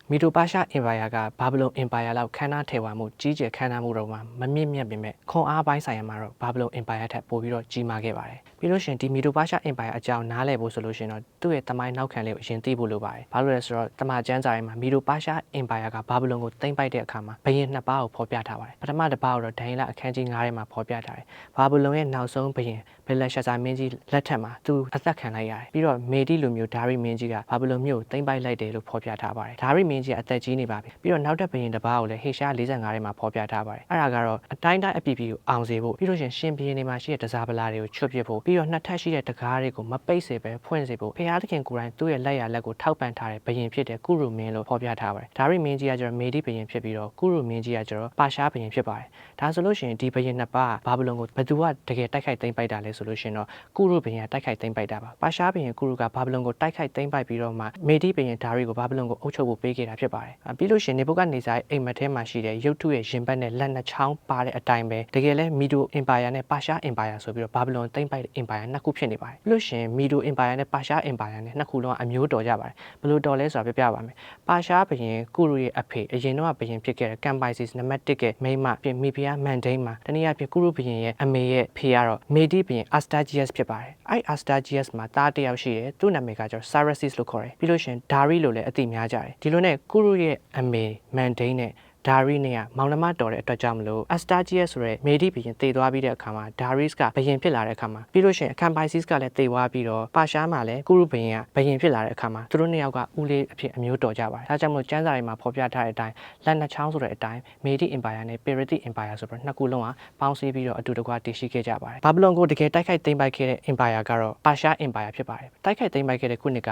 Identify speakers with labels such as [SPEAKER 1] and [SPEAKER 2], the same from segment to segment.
[SPEAKER 1] မီဒိုပါရှားအင်ပါယာကဘာဘလုံအင်ပါယာလောက်ခမ်းနားထဲဝါမှုကြီးကျယ်ခမ်းနားမှုတော့မှမမြင့်မြတ်ပေမဲ့ခွန်အားပိုင်းဆိုင်ရာမှာတော့ဘာဘလုံအင်ပါယာထက်ပိုပြီးတော့ကြီးမားခဲ့ပါတယ်ပြီးလို့ရှိရင်ဒီမီဒိုပါရှားအင်ပါယာအကြောင်းနားလည်ဖို့ဆိုလို့ရှိရင်တော့သူ့ရဲ့တမိုင်းနောက်ခံလေးကိုအရင်သိဖို့လိုပါတယ်ဘာလို့လဲဆိုတော့တမန်ကျမ်းစာထဲမှာမီဒိုပါရှားအင်ပါယာကဘာဘလုံကိုသိမ်းပိုက်တဲ့အခါမှာဘုရင်နှစ်ပါးကိုဖော်ပြထားပါတယ်ပထမတစ်ပါးကိုတော့ဒိုင်လအခန်းကြီး9ထဲမှာဖော်ပြထားတယ်ဘာဘလုံရဲ့နောက်ဆုံးဘုရင်ဘယ်လက်ရှာစာမင်းကြီးလက်ထက်မှာသူအသက်ခံလိုက်ရတယ်ပြီးတော့မေဒီလူမျိုးဒါရီမင်းကြီးကဘာဘလုံမြို့ကိုသိမ်းပိုက်လိုက်တယ်လို့ဖော်ပြထားပါတယ်ဒါရီမင်းကြီးကအသက်ကြီးနေပါပြီပြီးတော့နောက်ထပ်ဘုရင်တစ်ပါးကိုလည်းဟေရှာ45ထဲမှာဖော်ပြထားပါတယ်အဲ့ဒါကတော့အတိုင်းအပြည့်ကိုအောင်စေဖို့ပြီးလို့ရှိရင်ရှင်ဘုရင်တွေမှာရှိတဲ့တစားပလာတွေကိုချွတ်ပစ်ဖို့ပြီးတော့နှစ်ထပ်ရှိတဲ့တကားတွေကိုမပိတ်စေပဲဖွင့်စေဖို့ဖျားသခင်ကိုယ်တိုင်သူ့ရဲ့လက်ရလက်ကိုထောက်ပံ့ထားတဲ့ဘုရင်ဖြစ်တဲ့ကုရုမင်းလို့ဖော်ပြထားပါတယ်ဒါရီမင်းကြီးကကျတော့မေဒီဘုရင်ဖြစ်ပြီးတော့ကုရုမင်းကြီးကကျတော့ပါရှားဘုရင်ဖြစ်ပါတယ်ဒါဆိုလို့ရှိရင်ဒီဘုရင်နှစ်ပါးဘာဘလုံကိုဘယ်သူကတကယ်တိုက်ခိုက်သိမ်းပိုက်တာလဲဆိုလို့ရှိရင်တော့ကုရုဘုရင်ကတိုက်ခိုက်သိမ်းပိုက်တာပါပါရှားဘုရင်ကုရုကဘာဘလုံကိုတိုက်ခိုက်သိမ်းပိုက်ပြီးတော့မှမေဒီဘုရင်ဒါရီကိုဘာဘလုံကိုအုပ်ချုပ်ဖို့ပေးခဲ့တာဖြစ်ပါတယ်ပြီးလို့ရှိရင်နေဘုကဒ်နေဇာရဲ့အိမ်မက်ထဲမှာရှိတဲ့ရုပ်ထုရဲ့ရင်ဘတ်နဲ့လက်နှစ်ချောင်းပါတဲ့အတိုင်းပဲတကယ်လဲမီဒိုအင်ပါယာနဲ့ပါရှားအင်ပါယာဆိုပြီးတော့ဘာဘလုံသိမ်းပိုက်တဲ့အင်ပါယာနှစ်ခုဖြစ်နေပါတယ်ပြီးလို့ရှိရင်မီဒိုအင်ပါယာနဲ့ပါရှားအင်ပါယာနဲ့နှစ်ခုလုံးကအမျိုးတော်ကြပါတယ်ဘယ်လိုတော်လဲဆိုတာပြပါမယ်ပါရှားဘုရင်ကုရုရဲ့အဖေအရင်တော့ဘုရင်ဖြစ်ခဲ့တဲ့ကန်ပိုင်စစ်နံပါတ်1ကမိမပြင်မီဖီယာမန်ဒိန်းမှာတနည်းအားဖြင့်ကုရုဘုရင်ရဲ့အမေရဲ့ဖေကတော့မေဒီဘုရင်အာစတာဂျီယက်ဖြစ်ပါတယ်အဲ့အာစတာဂျီယက်မှာသားတစ်ယောက်ရှိတယ်သူ့နာမည်ကကျတော့ဆာရက်စစ်လို့ခေါ်တယ်ပြီးလို့ရှိရင်ဒါရီလို့လည်းအသိများကြတယ်ဒီလိုနဲ့ကုရုရဲ့အမေမန်ဒိန်းနဲ့ဒါရီနဲ့ကမောင်နှမတော်တဲ့အတွက်ကြောင့်မလို့အစတာဂျီယက်ဆိုရဲမေဒီဘုရင်တည်သွားပြီးတဲ့အခါမှာဒါရီစ်ကဘုရင်ဖြစ်လာတဲ့အခါမှာပြီးလို့ရှိရင်အကန်ပိုင်စစ်ကလည်းတည်သွားပြီးတော့ပါရှားမှာလည်းကုရုဘုရင်ကဘုရင်ဖြစ်လာတဲ့အခါမှာသူတို့နှစ်ယောက်ကဦးလေးအဖြစ်အမျိုးတော်ကြပါတယ်ဒါကြောင့်မလို့ကျမ်းစာတွေမှာဖော်ပြထားတဲ့အတိုင်းလက်နှစ်ချောင်းဆိုတဲ့အတိုင်းမေဒီအင်ပါယာနဲ့ပီရတီအင်ပါယာဆိုပြီးနှစ်ခုလုံးကပေါင်းစည်းပြီးတော့အတူတကွတည်ရှိခဲ့ကြပါတယ်ဘာဘလုံကိုတကယ်တိုက်ခိုက်သိမ်းပိုက်ခဲ့တဲ့အင်ပါယာကတော့ပါရှားအင်ပါယာဖြစ်ပါတယ်တိုက်ခိုက်သိမ်းပိုက်ခဲ့တဲ့ခုနှစ်က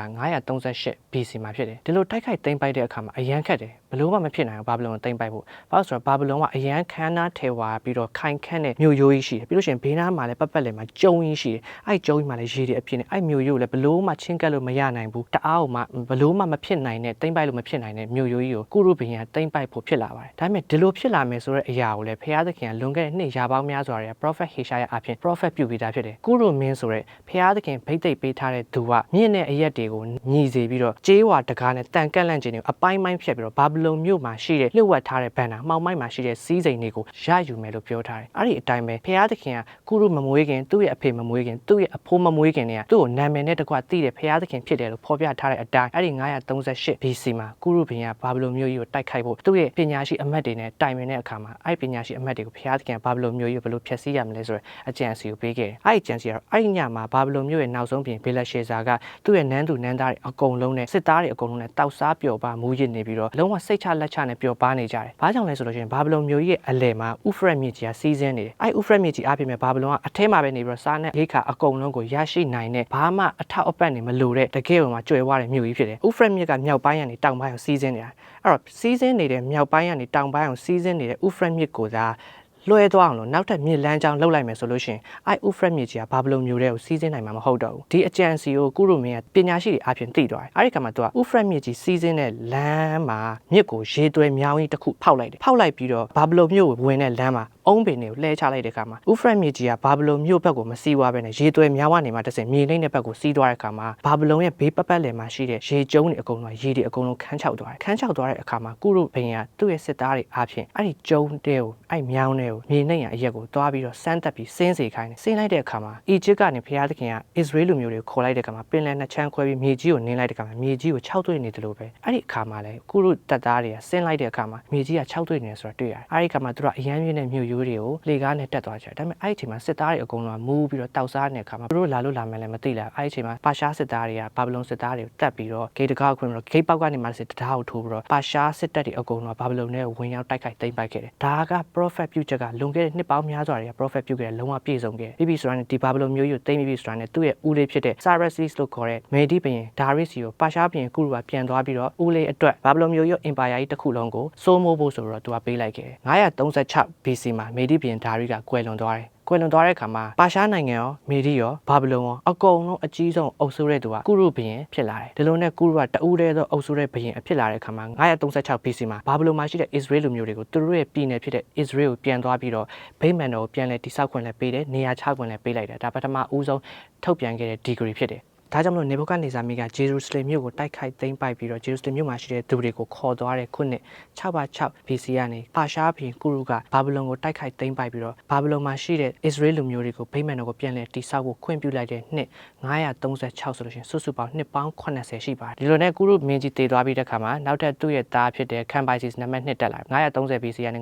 [SPEAKER 1] 938 BC မှာဖြစ်တယ်ဒီလိုတိုက်ခိုက်သိမ်းပိုက်တဲ့အခါမှာအရန်ခက်တယ်ဘလို့မှမဖြစ်နိုင်ဘူးဘာဘလုံကိုသိမ်းပိုက်ဖို့ဘာလို့ဆိုတော့ဘာဘလုံကအရန်ခမ်းနားထဲဝါပြီးတော့ခိုင်ခန့်တဲ့မြို့ရိုးကြီးရှိတယ်ပြီးလို့ရှိရင်ဘေးနားမှာလည်းပတ်လည်မှာကျုံကြီးရှိတယ်အဲ့ကျုံကြီးမှာလည်းရေတွေအပြည့်နဲ့အဲ့မြို့ရိုးလည်းဘလို့မှချင်းကပ်လို့မရနိုင်ဘူးတအားမှဘလို့မှမဖြစ်နိုင်တဲ့သိမ့်ပိုက်လို့မဖြစ်နိုင်တဲ့မြို့ရိုးကြီးကိုကုရုဘုရင်ကသိမ့်ပိုက်ဖို့ဖြစ်လာပါတယ်ဒါပေမဲ့ဒီလိုဖြစ်လာမယ်ဆိုတဲ့အရာကိုလည်းဖျားသခင်ကလွန်ခဲ့တဲ့နှစ်ရာပေါင်းများစွာတွေက prophet ဟေရှာယအဖြစ် prophet ပြုပြီးသားဖြစ်တယ်ကုရုမင်းဆိုတဲ့ဖျားသခင်ဗိတ်သိက်ပေးထားတဲ့သူကမြင့်တဲ့အရက်တွေကိုညီစေပြီးတော့ကြေးဝါတကားနဲ့တန်ကန့်လန့်ခြင်းတွေကိုအပိုင်းပိုင်းဖြတ်ပြီးတော့ဘာဘလုံမြို့မှာရှိတဲ့လျှို့ဝှက်ထားတဲ့ဘန်နာမှောင်မိုက်မှာရှိတဲ့စီးစိမ်တွေကိုရယူမယ်လို့ပြောထားတယ်အဲ့ဒီအတိုင်းပဲဖျားသခင်ကကုရုမမွေးခင်သူ့ရဲ့အဖေမမွေးခင်သူ့ရဲ့အဖိုးမမွေးခင်တွေကသူ့ကိုနာမည်နဲ့တကွသိတဲ့ဖျားသခင်ဖြစ်တယ်လို့ဖော်ပြထားတဲ့အတိုင်းအဲ့ဒီ938 BC မှာကုရုဘုရင်ကဘာဘလုံမြို့ကြီးကိုတိုက်ခိုက်ဖို့သူ့ရဲ့ပညာရှိအမတ်တွေနဲ့တိုင်ပင်တဲ့အခါမှာအဲ့ပညာရှိအမတ်တွေကိုဖျားသခင်ကဘာဘလုံမြို့ကြီးကိုဘယ်လိုဖျက်ဆီးရမလဲဆိုတဲ့အကြံအစီကိုပေးခဲ့တယ်အဲ့ဒီအကြံအစီကတော့အဲ့ဒီညမှာဘာဘလုံမြို့ရဲ့နောက်ဆုံးပြင်ဘေလက်ရှေဇာကသူ့ရဲ့နန်းသူနန်းသားတွေအကုန်လုံးနဲ့စစ်သားတွေအကုန်လုံးနဲ့တောက်စားပျော်ပါမူးရစ်နေပြီးတော့လုံးဝစိတ်ချလက်ချနဲ့ပျော်ပါနေကြတယ်ဘာကြောင့်လဲဆိုလို့ရှိရင်ဘာဘလုံမြို့ကြီးရဲ့အလယ်မှာဥဖရက်မြစ်ကြီးကစီးဆင်းနေတယ်အဲ့ဥဖရက်မြစ်ကြီးအပြင်မှာဘာဘလုံကအထဲမှာပဲနေပြီးတော့စားနဲ့ရိတ်ခါအကုန်လုံးကိုရရှိနိုင်တဲ့ဘာမှအထောက်အပံ့နေမလိုတဲ့တကယ်မှာကျွယ်ဝတဲ့မြို့ကြီးဖြစ်တယ်ဥဖရက်မြစ်ကမြောက်ပိုင်းကနေတောင်ပိုင်းကိုစီးဆင်းနေတာအဲ့တော့စီးဆင်းနေတဲ့မြောက်ပိုင်းကနေတောင်ပိုင်းကိုစီးဆင်းနေတဲ့ဥဖရက်မြစ်ကိုသာလွှဲသွားအောင်လို့နောက်ထပ်မြစ်လမ်းကြောင်းလှုပ်လိုက်မယ်ဆိုလို့ရှိရင်အဲ့ဥဖရက်မြစ်ကြီးကဘာဘလုံမျိုးတွေကိုစီးဆင်းနိုင်မှာမဟုတ်တော့ဘူးဒီအကြံစီကိုကုရုမင်းကပညာရှိတွေအပြင်သိသွားတယ်အဲ့ဒီကမှသူကဥဖရက်မြစ်ကြီးစီးဆင်းတဲ့လမ်းမှာမြစ်ကိုရေသွဲမြောင်းကြီးတစ်ခုဖောက်လိုက်တယ်ဖောက်လိုက်ပြီးတော့ဘာဘလုံမျိုးကိုဝင်တဲ့လမ်းမှာအုံးပင်တွေကိုလှဲချလိုက်တဲ့အခါမှာဥဖရက်မြစ်ကြီးကဘာဘလုံမြို့ဘက်ကိုမစီးသွားဘဲနဲ့ရေသွဲမြောင်းကနေမှတစ်စင်မြေနှိမ့်တဲ့ဘက်ကိုစီးသွားတဲ့အခါမှာဘာဘလုံရဲ့ဘေးပတ်လည်မှာရှိတဲ့ရေကျုံးတွေအကုန်လုံးရေတွေအကုန်လုံးခန်းချောက်သွားတယ်ခန်းချောက်သွားတဲ့အခါမှာကုရုဘုရင်ကသူ့ရဲ့စစ်သားတွေအပြင်အဲ့ဒီကျုံးတဲကိုအဲ့မြောင်းတဲကိုမြေနှိမ့်ရအရက်ကိုသွားပြီးတော့စမ်းတက်ပြီးစင်းစေခိုင်းတယ်စင်းလိုက်တဲ့အခါမှာအီဂျစ်ကနေဖျားသခင်ကအစ္စရေးလူမျိုးတွေကိုခေါ်လိုက်တဲ့အခါမှာပင်လယ်နှစ်ချမ်းခွဲပြီးမြေကြီးကိုနင်းလိုက်တဲ့အခါမှာမြေကြီးကိုခြောက်သွေ့နေတယ်လို့ပဲအဲ့ဒီအခါမှာလဲကုရုတပ်သားတွေကစင်းလိုက်တဲ့အခါမှာမြေကြီးကခြောက်သွေ့နေတယ်ဆိုတာတွေ့ရတယ်အဲ့ဒီအခါမှာသူတို့အရန်ပြင်းတဲ့မြို့ရိုးတွေကိုလေကားနဲ့တက်သွားကြတယ်ဒါပေမဲ့အဲ့ဒီအချိန်မှာစစ်သားတွေအကုန်လုံးကမူးပြီးတော့တောက်စားနေတဲ့အခါမှာသူတို့လာလို့လာမယ်လည်းမသိလားအဲ့ဒီအချိန်မှာပါရှားစစ်သားတွေကဘာဘလုံစစ်သားတွေကိုတက်ပြီးတော့ဂိတ်တကားကိုခွင့်ပြီးတော့ဂိတ်ပေါက်ကနေမှစစ်သားကိုထိုးပြီးတော့ပါရှားစစ်တပ်တွေအကုန်လုံးကဘာဘလုံနဲ့ဝင်ရောက်တိုက်ခိုက်သိမ်းပိုက်ခဲ့တယ်ဒါက prophet ပြုချက်ကလွန်ခဲ့တဲ့နှစ်ပေါင်းများစွာတွေက prophet ပြုခဲ့တဲ့လုံးဝပြည့်စုံခဲ့ပြီးဆိုတာနဲ့ဒီဘာဘလုံမျိုးကြီးကိုသိမ်းပြီးဆိုတာနဲ့သူ့ရဲ့ဦးလေးဖြစ်တဲ့ Cyrus လို့ခေါ်တဲ့မေဒီဘုရင်ဒါရစ်စီကိုပါရှားဘုရင်ကုရုကပြန်သွားပြီးတော့ဦးလေးအတွက်ဘာဘလုံမျိုးကြီးအင်ပါယာကြီးတစ်ခုလုံးကိုစိုးမိုးဖို့ဆိုတော့သူကပေးလိုက်ခဲ့တယ်936 BC မှာမေဒီဘုရင်ဒါရစ်ကကွယ်လွန်သွားတယ်ကွယ်လွန်သွားတဲ့အခါမှာပါရှားနိုင်ငံရောမေဒီရောဘာဘလုံရောအကုန်လုံးအကြီးဆုံးအုပ်စိုးတဲ့သူကကုရုဘုရင်ဖြစ်လာတယ်ဒီလိုနဲ့ကုရုကတဦးတည်းသောအုပ်စိုးတဲ့ဘုရင်အဖြစ်လာတဲ့အခါမှာ936 BC မှာဘာဘလုံမှာရှိတဲ့ Israel လူမျိုးတွေကိုသူတို့ရဲ့ပြည်နယ်ဖြစ်တဲ့ Israel ကိုပြန်သွားပြီးတော့ဗိမာန်တော်ကိုပြန်လဲတိဆောက်ခွင့်လဲပေးတယ်နေရာချခွင့်လဲပေးလိုက်တယ်ဒါပထမဦးဆုံးထုတ်ပြန်ခဲ့တဲ့ degree ဖြစ်တယ် ဒါကြောင့်မလို့နေဘုခဒ်နေဇာမီကဂျေရုဆလင်မြို့ကိုတိုက်ခိုက်သိမ်းပိုက်ပြီးတော့ဂျေရုဆလင်မြို့မှာရှိတဲ့သူတွေကိုခေါ်သွားတဲ့ခုနှစ်606 BC ကနေပါရှားဘုရင်ကုရုကဘာဗလုန်ကိုတိုက်ခိုက်သိမ်းပိုက်ပြီးတော့ဘာဗလုန်မှာရှိတဲ့အစ္စရေးလူမျိုးတွေကိုဗိမာန်တော်ကိုပြန်လည်တည်ဆောက်ဖို့ခွင့်ပြုလိုက်တဲ့နှစ်936ဆိုလို့ရှိရင်စုစုပေါင်းနှစ်ပေါင်း80ရှိပါတယ်ဒီလိုနဲ့ကုရုမင်းကြီးတည်သွားပြီးတဲ့ခါမှာနောက်ထပ်သူ့ရဲ့သားဖြစ်တဲ့ Cambyses နံပါတ်1တက်လာ930 BC ကနေ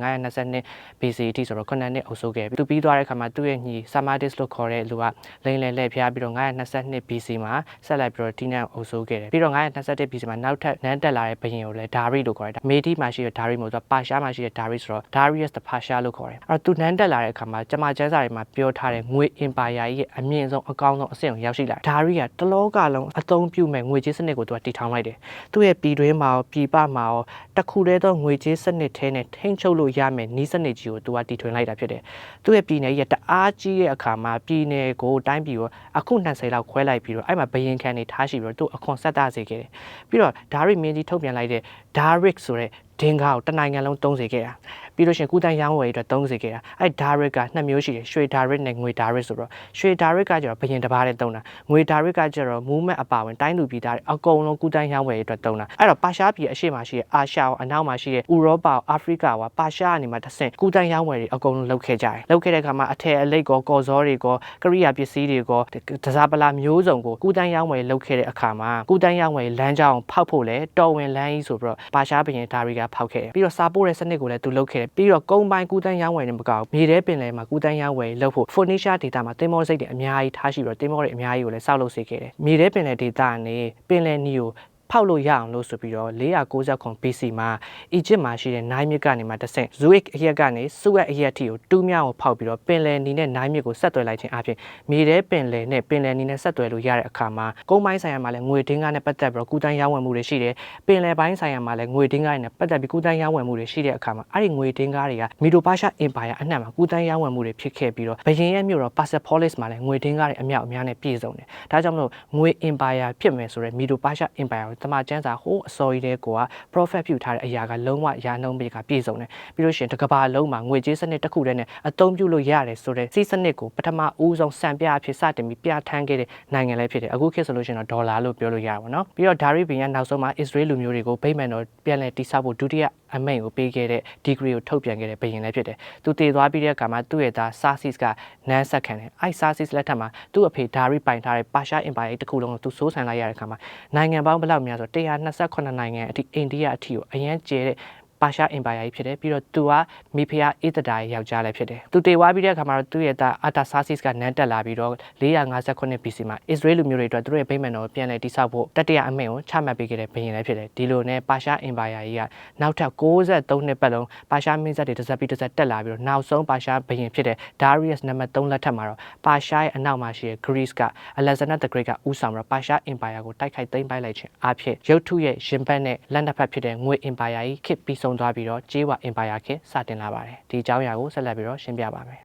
[SPEAKER 1] 922 BC အထိဆိုတော့9နှစ်အုပ်စိုးခဲ့ပြီသူပြီးသွားတဲ့ခါမှာသူ့ရဲ့ညီ Samadis လို့ခေါ်တဲ့လူကလိန်လည်လှည့်ဖျားပြီးတော့922 BC မှာဆက်လိုက်ပြီးတော့တီနန်အုပ်စိုးခဲ့တယ်ပြီးတော့921 BC မှာနောက်ထပ်နန်းတက်လာတဲ့ဘုရင်ကိုလည်းဒါရိလို့ခေါ်တယ်မေဒီမှာရှိတဲ့ဒါရိမို့ဆိုတော့ပါရှားမှာရှိတဲ့ဒါရိဆိုတော့ Darius the Pasha လို့ခေါ်တယ်အဲ့တော့သူနန်းတက်လာတဲ့အခါမှာကျမကျန်းစာတွေမှာပြောထားတဲ့ငွေ Empire ရဲ့အမြင့်ဆုံးအကောင်းဆုံးအဆင့်ကိုရောက်ရှိလာတယ်ဒါရိကတလောကလုံးအသုံးပြုမဲ့ငွေကြေးစနစ်ကိုသူကတည်ထောင်လိုက်တယ်သူ့ရဲ့ပြည်တွင်းမှာရောပြည်ပမှာရောတခုတည်းသောငွေကြေးစနစ်ထဲနဲ့ထိန်းချုပ်လို့ရမယ်နီးစနစ်ကြီးကိုသူကတည်ထွင်လိုက်တာဖြစ်တယ်သူ့ရဲ့ပြည်နယ်ရဲ့တအားကြီးတဲ့အခါမှာပြည်နယ်ကိုတိုင်းပြည်ကိုအခု20လောက်ခွဲလိုက်ပြီးတော့အဲ့မှာဘယင်ခံနေထားရှိပြီးတော့သူ့အခွန်ဆက်တစေခဲ့တယ်ပြီးတော့ဒါရိမင်းကြီးထုတ်ပြန်လိုက်တဲ့ Daric ဆိုတဲ့ဒင်္ဂါကိုတနိုင်ငံလုံးသုံးစေခဲ့တာပြီးလို့ရှိရင်ကုတန်းရောင်းဝယ်အတွက်သုံးစေခဲ့တာအဲ့ Daric က2မျိုးရှိတယ်ရွှေ Daric နဲ့ငွေ Daric ဆိုတော့ရွှေ Daric ကကျတော့ဘယင်တစ်ပါးနဲ့သုံးတာငွေ Daric ကကျတော့ movement အပါဝင်တိုင်းလူပြည်သားတွေအကုန်လုံးကုတန်းရောင်းဝယ်အတွက်သုံးတာအဲ့တော့ပါရှားပြည်အရှေ့မှာရှိတဲ့အာရှရောအနောက်မှာရှိတဲ့ဥရောပအာဖရိကရောပါရှားအနေမှာတစ်ဆင့်ကုတန်းရောင်းဝယ်တွေအကုန်လုံးလုပ်ခဲ့ကြတယ်လုပ်ခဲ့တဲ့အခါမှာအထည်အလိပ်ကောကော်ဇောတွေကိုကရိယာပစ္စည်းတွေကိုတစားပလာမျိုးစုံကိုကုတန်းရောင်းဝယ်လုပ်ခဲ့တဲ့အခါမှာကုတန်းရောင်းဝယ်လမ်းကြောင်းဖောက်ဖို့လဲတော်ဝင်လမ်းကြီးဆိုပြီးတော့ပါရှားဘယင်ဒါရိကဖောက်ခဲ့ပြီးတော့စာပို့တဲ့စနစ်ကိုလည်းသူလုပ်ခဲ့တယ်ပြီးတော့ကုန်းပိုင်းကုတန်းရောင်းဝယ်နေမကောက်မြေထဲပင်လယ်မှာကုတန်းရောင်းဝယ်လုပ်ဖို့ဖိုနီရှားဒေတာမှာတင်မောစိတ်တွေအများကြီးထားရှိပြီးတော့တင်မောတွေအများကြီးကိုလည်းစောက်လုပ်စေခဲ့တယ်မြေထဲပင်လယ်ဒေတာနဲ့ပင်လယ်နီကိုဖောက်လို့ရအောင်လို့ဆိုပြီးတော့490 BC မှာအီဂျစ်မှာရှိတဲ့နိုင်မြစ်ကနေမှတဆင့်ဇူအစ်အရက်ကနေဆူအက်အရက်အထိကိုတူးမြောင်းကိုဖောက်ပြီးတော့ပင်လယ်နီနဲ့နိုင်မြစ်ကိုဆက်သွယ်လိုက်ခြင်းအပြင်မြေထဲပင်လယ်နဲ့ပင်လယ်နီနဲ့ဆက်သွယ်လို့ရတဲ့အခါမှာကုန်းပိုင်းဆိုင်ရာမှာလည်းငွေဒင်းကားနဲ့ပတ်သက်ပြီးတော့ကုတန်းရောင်းဝယ်မှုတွေရှိတယ်ပင်လယ်ပိုင်းဆိုင်ရာမှာလည်းငွေဒင်းကားနဲ့ပတ်သက်ပြီးကုတန်းရောင်းဝယ်မှုတွေရှိတဲ့အခါမှာအဲ့ဒီငွေဒင်းကားတွေကမီဒိုပါရှားအင်ပါယာအနှံ့မှာကုတန်းရောင်းဝယ်မှုတွေဖြစ်ခဲ့ပြီးတော့ဘယင်ရဲ့မြို့တော် Persepolis မှာလည်းငွေဒင်းကားတွေအမြောက်အများနဲ့ပြည့်စုံတယ်ဒါကြောင့်မလို့ငွေအင်ပါယာဖြစ်မယ်ဆိုတဲ့မီဒိုပါရှားအင်ပါယာကိုတမန်ကျန်းစာဟိုအစော်ကြီးတဲ့ကိုက profit ပြုထားတဲ့အရာကလုံးဝရာနှုန်းပေးကပြည့်စုံတယ်ပြီးလို့ရှိရင်တစ်ကမ္ဘာလုံးမှာငွေကြေးစနစ်တစ်ခုတည်းနဲ့အသုံးပြုလို့ရတယ်ဆိုတဲ့စီးစနစ်ကိုပထမဦးဆုံးစံပြအဖြစ်စတင်ပြီးပြဋ္ဌာန်းခဲ့တဲ့နိုင်ငံလည်းဖြစ်တယ်အခုခေတ်ဆိုလို့ရှိရင်တော့ဒေါ်လာလို့ပြောလို့ရပါတော့ပြီးတော့ဒါရိဘင်ကနောက်ဆုံးမှာအစ္စရေးလူမျိုးတွေကိုဗိမာန်တော်ပြန်လည်တည်ဆောက်ဖို့ဒုတိယအမိန့်ကိုပေးခဲ့တဲ့ degree ကိုထုတ်ပြန်ခဲ့တဲ့ဘယင်လည်းဖြစ်တယ်သူတည်သွားပြီးတဲ့အခါမှာသူ့ရဲ့သား Sarsis ကနန်းဆက်ခံတယ်အဲ့ Sarsis လက်ထက်မှာသူ့အဖေဒါရိပိုင်ထားတဲ့ပါရှားအင်ပါယာတစ်ခုလုံးကိုသူစိုးစံလိုက်ရတဲ့အခါမှာနိုင်ငံပေါင်းဘယ်လောက်များဆို128နိုင်ငံအထိအိန္ဒိယအထိကိုအရန်ကျဲတဲ့ပါရှားအင်ပါယာကြီးဖြစ်တယ်ပြီးတော့သူကမိဖုရားအေးတတာရဲ့ယောက်ျားလည်းဖြစ်တယ်သူတည်သွားပြီးတဲ့အခါမှာတော့သူ့ရဲ့သားအာတာဆာစစ်ကနန်းတက်လာပြီးတော့459 BC မှာအစ္စရေးလူမျိုးတွေအတွက်သူတို့ရဲ့ဗိမာန်တော်ကိုပြန်လည်တည်ဆောက်ဖို့တတိယအမိန့်ကိုချမှတ်ပေးခဲ့တဲ့ဘုရင်လည်းဖြစ်တယ်ဒီလိုနဲ့ပါရှားအင်ပါယာကြီးကနောက်ထပ်63နှစ်ပတ်လုံးပါရှားမင်းဆက်တွေတစ်စက်ပြီးတစ်စက်တက်လာပြီးတော့နောက်ဆုံးပါရှားဘုရင်ဖြစ်တဲ့ Darius နံပါတ်3လက်ထက်မှာတော့ပါရှားရဲ့အနောက်မှာရှိတဲ့ Greece က Alexander the Great ကဦးဆောင်ပြီးတော့ပါရှားအင်ပါယာကိုတိုက်ခိုက်သိမ်းပိုက်လိုက်ခြင်းအဖြစ်ရုတ်ထုရဲ့ရင်ဘတ်နဲ့လက်နှစ်ဖက်ဖြစ်တဲ့ငွေအင်ပါယာကြီးခေတ်ပြီးဆုံးသွားပြီးတော့ကျေးဝါအင်ပါယာခေတ်စတင်လာပါတယ်ဒီအကြောင်းအရာကိုဆက်လက်ပြီးတော့ရှင်းပြပါမယ်